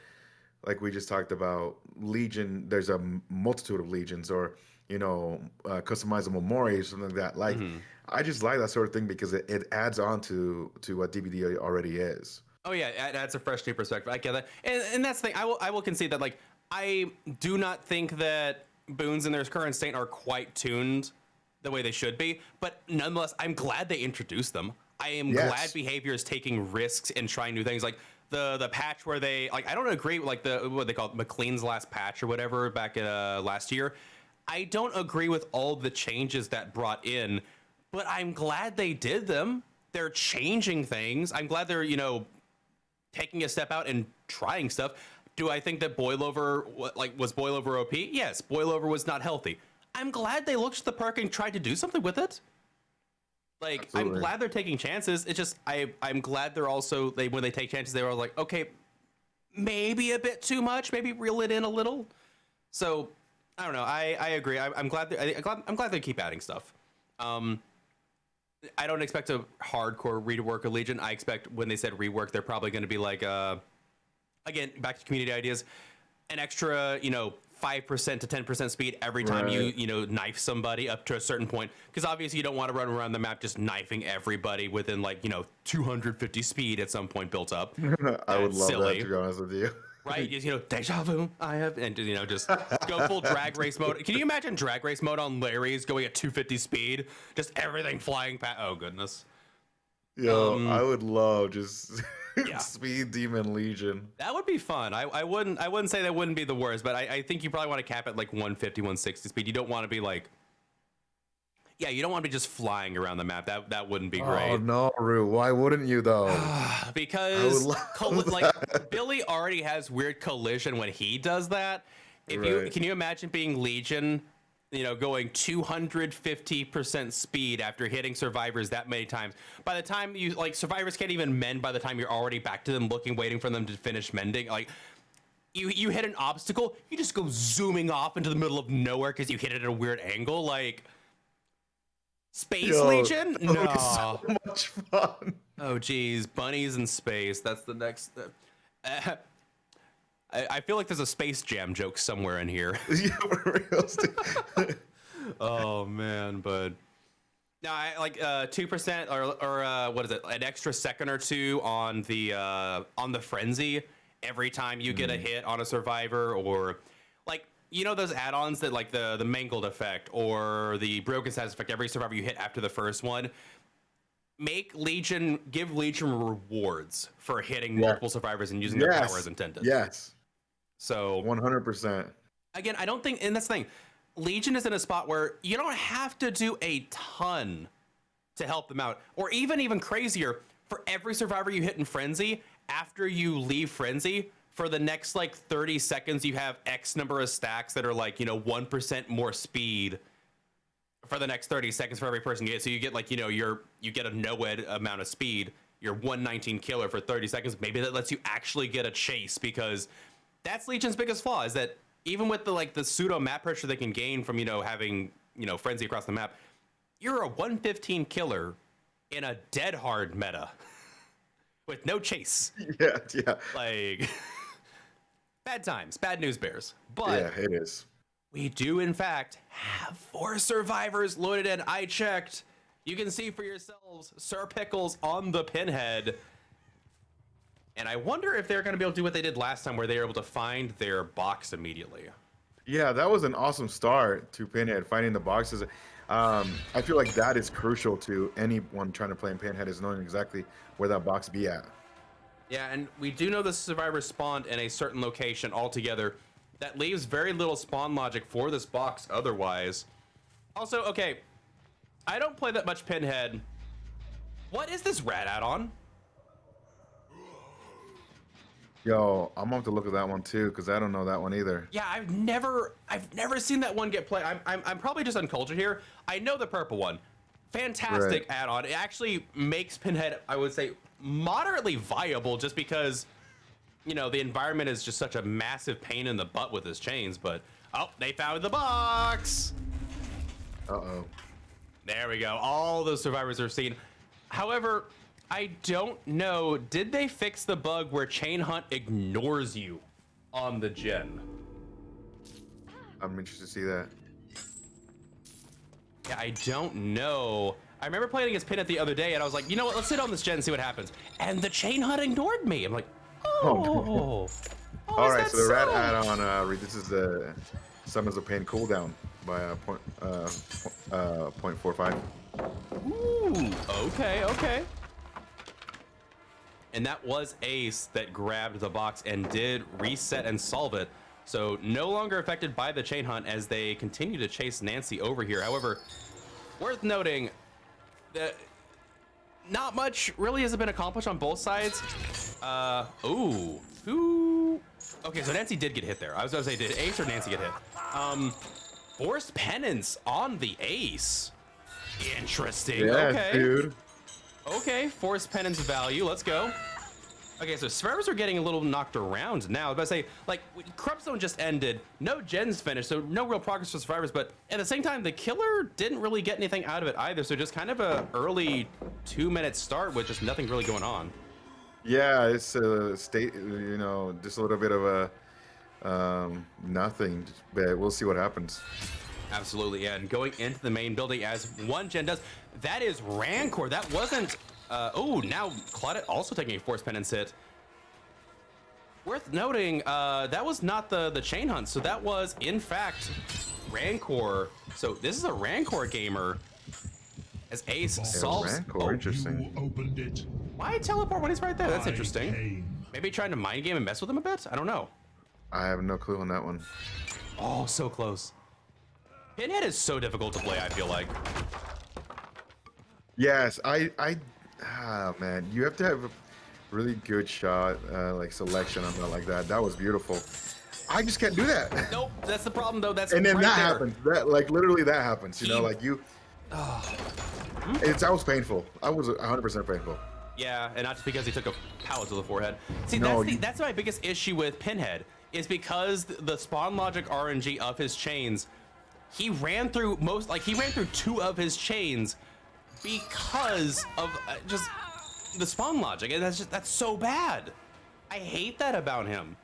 like we just talked about, Legion, there's a multitude of legions, or customizable Mori, something like that. Like, Hmm. I just like that sort of thing because it adds on to what DVD already is. Oh yeah, that's a fresh new perspective. I get that, and that's the thing. I will concede that, like, I do not think that boons in their current state are quite tuned the way they should be, but nonetheless, I'm glad they introduced them. I am glad Yes. behavior is taking risks and trying new things. Like the patch where they like, I don't agree with like the what they call it, McLean's last patch or whatever back last year. I don't agree with all the changes that brought in, but I'm glad they did them. They're changing things. I'm glad they're, taking a step out and trying stuff. Do I think that Boilover, was Boilover OP? Yes, Boilover was not healthy. I'm glad they looked at the perk and tried to do something with it. Like, Absolutely. I'm glad they're taking chances. It's just, I'm glad they're also, when they take chances, they were like, okay, maybe a bit too much, maybe reel it in a little. So, I don't know. I agree. I'm glad they keep adding stuff. I don't expect a hardcore rework of Legion. I expect when they said rework, they're probably going to be like, again, back to community ideas, an extra, 5% to 10% speed every time you knife somebody up to a certain point. Because obviously you don't want to run around the map just knifing everybody within 250 speed at some point built up. I would love silly. that, to be honest with you. Right? Just, deja vu, I have, and just go full drag race mode. Can you imagine drag race mode on Larry's going at 250 speed? Just everything flying past. Oh, goodness. Yo, I would love just Yeah. Speed Demon Legion. That would be fun. I wouldn't say that wouldn't be the worst, but I think you probably want to cap at 150, 160 speed. You don't want to be you don't want to be just flying around the map. That wouldn't be great. Oh no, Rue. Why wouldn't you though? Because Billy already has weird collision when he does that. Can you imagine being Legion, going 250% speed after hitting survivors that many times? By the time survivors can't even mend by the time you're already back to them waiting for them to finish mending. You hit an obstacle, you just go zooming off into the middle of nowhere because you hit it at a weird angle. Space Legion? That would No. be so much fun. Oh, geez. Bunnies in space. That's the next. I feel like there's a Space Jam joke somewhere in here. Yeah, for real. Oh, man. But no, 2% or what is it? An extra second or two on the frenzy every time you get a hit on a survivor, or those add-ons that the mangled effect or the broken status effect every survivor you hit after the first one. Give Legion rewards for hitting multiple survivors and using their power as intended. Yes. So 100%. again, I don't think, and that's the thing, Legion is in a spot where you don't have to do a ton to help them out, or even crazier, for every survivor you hit in Frenzy, after you leave Frenzy, for the next 30 seconds, you have X number of stacks that are 1% more speed for the next 30 seconds for every person you get. So you get you get a NOED amount of speed, you're 119 killer for 30 seconds. Maybe that lets you actually get a chase, because that's Legion's biggest flaw, is that even with the pseudo map pressure they can gain from having Frenzy across the map, you're a 115 killer in a dead hard meta with no chase. Yeah. Bad times, bad news bears. But Yeah, it is. we do in fact have 4 survivors loaded in. I checked. You can see for yourselves Sir Pickles on the pinhead. And I wonder if they're going to be able to do what they did last time, where they were able to find their box immediately. Yeah, that was an awesome start to Pinhead, finding the boxes. I feel like that is crucial to anyone trying to play in Pinhead, is knowing exactly where that box be at. Yeah, and we do know the survivors spawned in a certain location altogether. That leaves very little spawn logic for this box otherwise. Also, okay, I don't play that much Pinhead. What is this rat add-on? Yo, I'm gonna have to look at that one too, because I don't know that one either. Yeah, I've never seen that one get played. I'm probably just uncultured here. I know the purple one. Fantastic add-on. It actually makes Pinhead, I would say, moderately viable, just because the environment is just such a massive pain in the butt with his chains. But they found the box. Uh-oh. There we go. All those survivors are seen. However, I don't know, did they fix the bug where Chain Hunt ignores you on the gen? I'm interested to see that. Yeah, I don't know. I remember playing against Pinhead the other day, and I was like, you know what, let's sit on this gen and see what happens. And the Chain Hunt ignored me. I'm like, oh. Oh, All is right, that so the rat so? add-on reduces the summons of pain cooldown by 0.45. Ooh, okay, okay. And that was Ace that grabbed the box and did reset and solve it. So no longer affected by the chain hunt as they continue to chase Nancy over here. However, worth noting that not much really has been accomplished on both sides. Ooh, who? Okay, so Nancy did get hit there. I was gonna say, did Ace or Nancy get hit? Forced penance on the Ace. Interesting. Yes, Okay. dude. Okay, force penance value. Let's go. Okay, so survivors are getting a little knocked around now. I was about to say, like, Corrupt Zone just ended. No gens finished, so no real progress for survivors. But at the same time, the killer didn't really get anything out of it either. So just kind of a early 2-minute start with just nothing really going on. Yeah, it's a state, just a little bit of a nothing, but we'll see what happens. Absolutely, yeah. And going into the main building as one gen does. That is Rancor. That wasn't... oh, now Claudette also taking a force penance hit. Worth noting, that was not the chain hunt. So that was, in fact, Rancor. So this is a Rancor gamer. As Ace solves... Rancor, interesting. You opened it. Why teleport when he's right there? That's I interesting. came. Maybe trying to mind game and mess with him a bit? I don't know. I have no clue on that one. Oh, so close. Pinhead is so difficult to play, I feel like. Yes, man, you have to have a really good shot, like selection on that like that. That was beautiful. I just can't do that. Nope, that's the problem though. That's And then right that there. happens. That like literally that happens. You know, like you. That was painful. I was 100% painful. Yeah, and not just because he took a pallet to the forehead. See, No, that's my biggest issue with Pinhead, is because the spawn logic RNG of his chains, he ran through 2 of his chains because of just the spawn logic, and that's so bad. I hate that about him.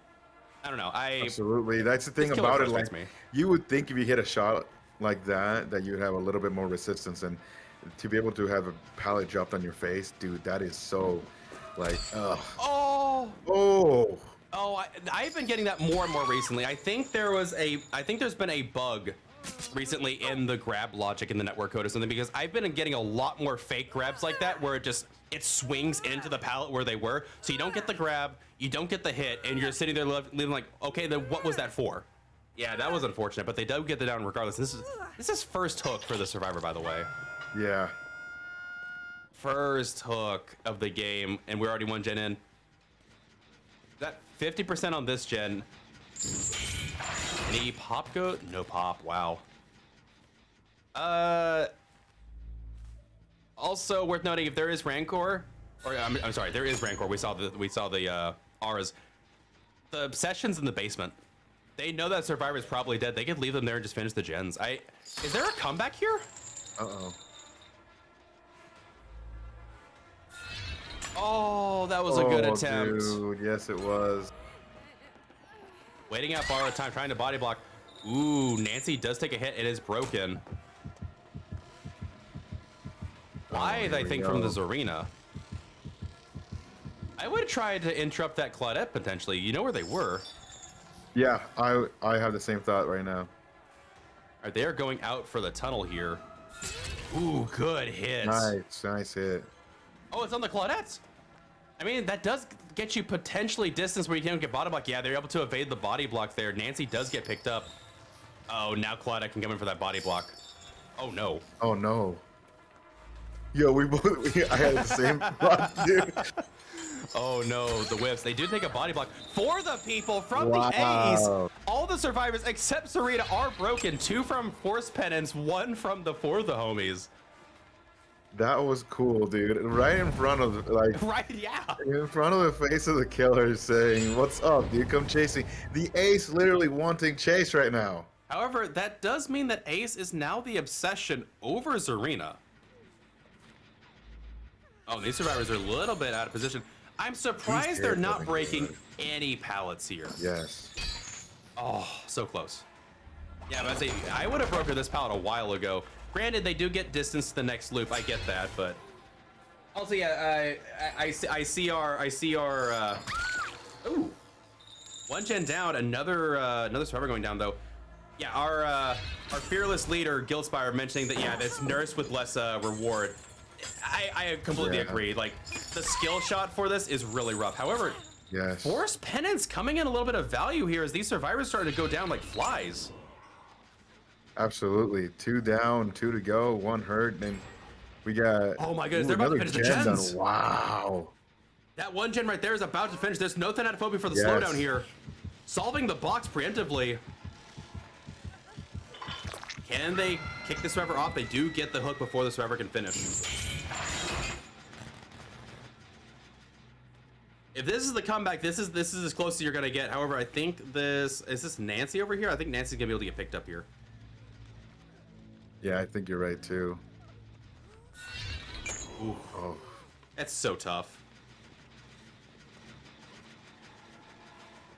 I don't know. Absolutely, that's the thing this killer about it. frustrates Like me. you would think if you hit a shot like that you'd have a little bit more resistance, and to be able to have a pallet dropped on your face, dude, that is so, like, ugh. Oh, Oh, I've been getting that more and more recently. I think there's been a bug recently in the grab logic in the network code or something, because I've been getting a lot more fake grabs like that where it swings into the pallet where they were, so you don't get the grab, you don't get the hit, and you're sitting there leaving like, okay, then what was that for? Yeah, that was unfortunate, but they do get the down regardless. This is first hook for the survivor, by the way. yeah. First hook of the game, and we're already 1 gen in. That 50% on this gen. Any pop go? No pop. Wow. Also worth noting, if there is Rancor, or I'm sorry, there is Rancor. We saw the R's. The obsession's in the basement. They know that survivor's probably dead. They could leave them there and just finish the gens. Is there a comeback here? Uh-oh. Oh, that was a good attempt. Dude, yes it was. Waiting out borrowed time, trying to body block. Ooh, Nancy does take a hit. It is broken. Lithe, I think, from the Zarina. I would try to interrupt that Claudette potentially. You know where they were. Yeah, I have the same thought right now. All right, they are going out for the tunnel here. Ooh, good hit. Nice hit. Oh, it's on the Claudettes. I mean, that does get you potentially distance where you can't get body block. Yeah, they're able to evade the body block there. Nancy does get picked up. Oh, now Claudette can come in for that body block. Oh, no. Oh no. Yo, I had the same thought, dude. Oh no, the whips. They do take a body block for the people from the Wow. A's. All the survivors except Sarita are broken. 2 from Force Penance, 1 from the For the Homies. That was cool, dude. Right in front of, like, Right, yeah. in front of the face of the killer, saying, "What's up, dude? Come chasing." The Ace literally wanting chase right now. However, that does mean that Ace is now the obsession over Zarina. Oh, these survivors are a little bit out of position. I'm surprised they're not breaking any pallets here. Yes. Oh, so close. Yeah, but I would have broken this pallet a while ago. Granted, they do get distance to the next loop. I get that, but also, yeah, I see our. Ooh, One gen down, another survivor going down though. Yeah, our fearless leader, Guildspire, mentioning that yeah, that's nurse with less reward. I completely agree. Like the skill shot for this is really rough. However, Yes. Force Penance coming in a little bit of value here as these survivors starting to go down like flies. Absolutely. 2 down, 2 to go, 1 hurt, and we got Oh my goodness, they're about to finish the gens. done. Wow. That one gen right there is about to finish. There's no Thanatophobia for the slowdown here. Solving the box preemptively. Can they kick the survivor off? They do get the hook before the survivor can finish. If this is the comeback, this is as close as you're gonna get. However, I think is this Nancy over here? I think Nancy's gonna be able to get picked up here. Yeah, I think you're right too. Ooh. Oh. That's so tough.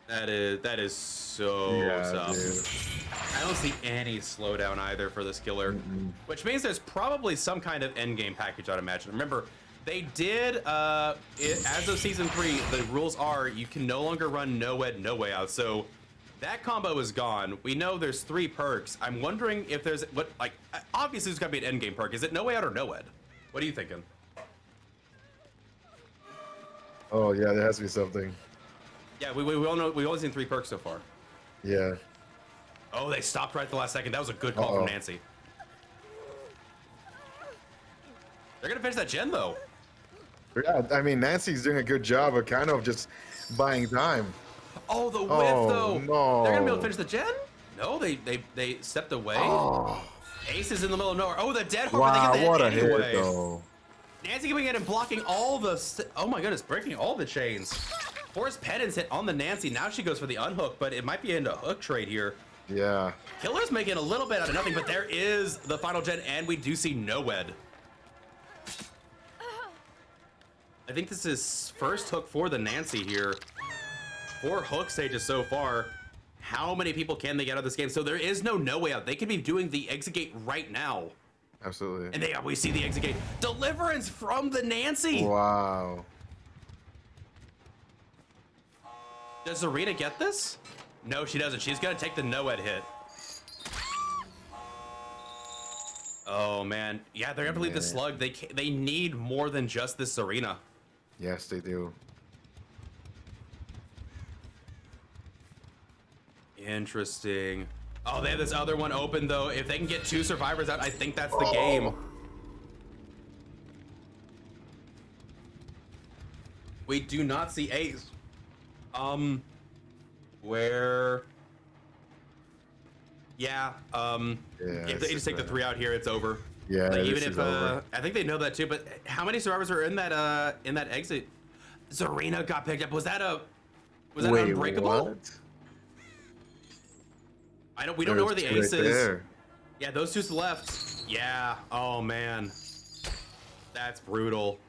That is so tough. Dude. I don't see any slowdown either for this killer, which means there's probably some kind of end game package, I'd imagine. Remember, they did as of season 3, the rules are you can no longer run no ed, no way out. So that combo is gone. We know there's 3 perks. I'm wondering if there's obviously there's gotta be an end game perk. Is it no way out or no ed? What are you thinking? Oh yeah, there has to be something. Yeah, we all know we've only seen 3 perks so far. Yeah. Oh, they stopped right at the last second. That was a good call from Nancy. They're gonna finish that gen though. Yeah, I mean Nancy's doing a good job of kind of just buying time. Oh, the whiff though. No. They're gonna be able to finish the gen? No, they stepped away. Oh. Ace is in the middle of nowhere. Oh, the dead harbor. Wow, They get what the a hit anyway. hit though. Nancy coming in and blocking all the. Oh my goodness, breaking all the chains. Force Penance hit on the Nancy. Now she goes for the unhook, but it might be into a hook trade here. Yeah. Killer's making a little bit out of nothing, but there is the final gen, and we do see Noed. I think this is first hook for the Nancy here. 4 hook stages so far. How many people can they get out of this game? So there is no way out. They could be doing the exit gate right now. Absolutely. And we see the exit gate. Deliverance from the Nancy. Wow. Does Zarina get this? No, she doesn't. She's gonna take the no-ed hit. Oh man, yeah, they're gonna leave the slug. They need more than just this Zarina. Yes, they do. Interesting. Oh, they have this other one open though. If they can get 2 survivors out, I think that's the game. We do not see Ace. Where? Yeah. If they just take the 3 out here, it's over. Yeah. Like, even if I think they know that too. But how many survivors are in that exit? Zarina got picked up. Was that unbreakable? What? We don't know where the ace is. There. Yeah, those 2's left. Yeah. Oh man, that's brutal.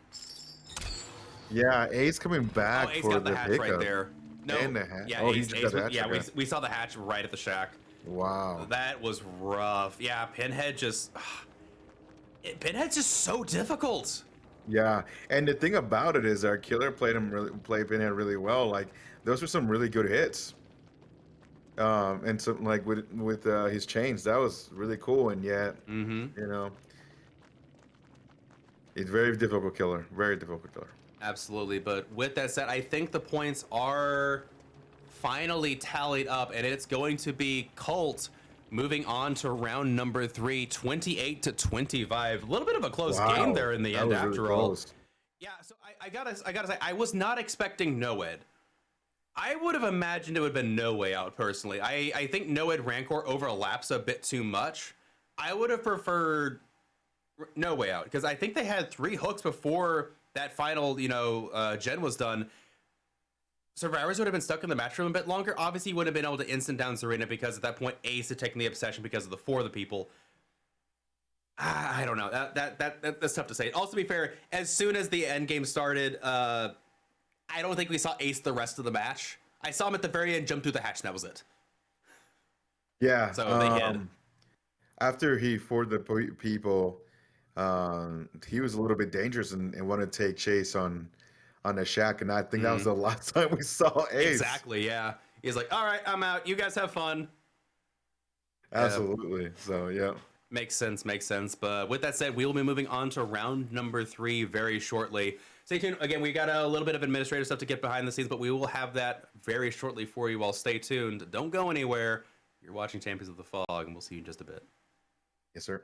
Yeah, Ace coming back. Oh, Ace for got the hatch pickup. right there. No. And the hatch. Yeah, Oh, Ace, he just got the hatch. yeah, Okay. we saw the hatch right at the shack. Wow. That was rough. Yeah, Pinhead just. Pinhead's just so difficult. Yeah, and the thing about it is our killer played Pinhead really well. Like those were some really good hits. And some like with his chains, that was really cool. And yet, you know, he's very difficult killer. Very difficult killer. Absolutely, but with that said, I think the points are finally tallied up, and it's going to be Colt moving on to round number 3, 28-25. A little bit of a close game there in the end, after all. Yeah, so I gotta say, I was not expecting Noed. I would have imagined it would have been No Way Out, personally. I think Noed Rancor overlaps a bit too much. I would have preferred No Way Out, because I think they had 3 hooks before that final, gen was done. Survivors would have been stuck in the match room a bit longer. Obviously, you wouldn't have been able to instant down Serena, because at that point, Ace had taken the obsession because of the 4 of the people. I don't know. That's tough to say. Also, to be fair, as soon as the end game started, I don't think we saw Ace the rest of the match. I saw him at the very end jump through the hatch, and that was it. Yeah. So they hid. After he fought the people, he was a little bit dangerous and wanted to take chase on the shack, and I think that was the last time we saw Ace. Exactly. Yeah. He's like, all right, I'm out. You guys have fun. Absolutely. So yeah. Makes sense, makes sense. But with that said, we will be moving on to round number 3 very shortly. Stay tuned. Again, we got a little bit of administrative stuff to get behind the scenes, but we will have that very shortly for you all. Stay tuned. Don't go anywhere. You're watching Champions of the Fog, and we'll see you in just a bit. Yes, sir.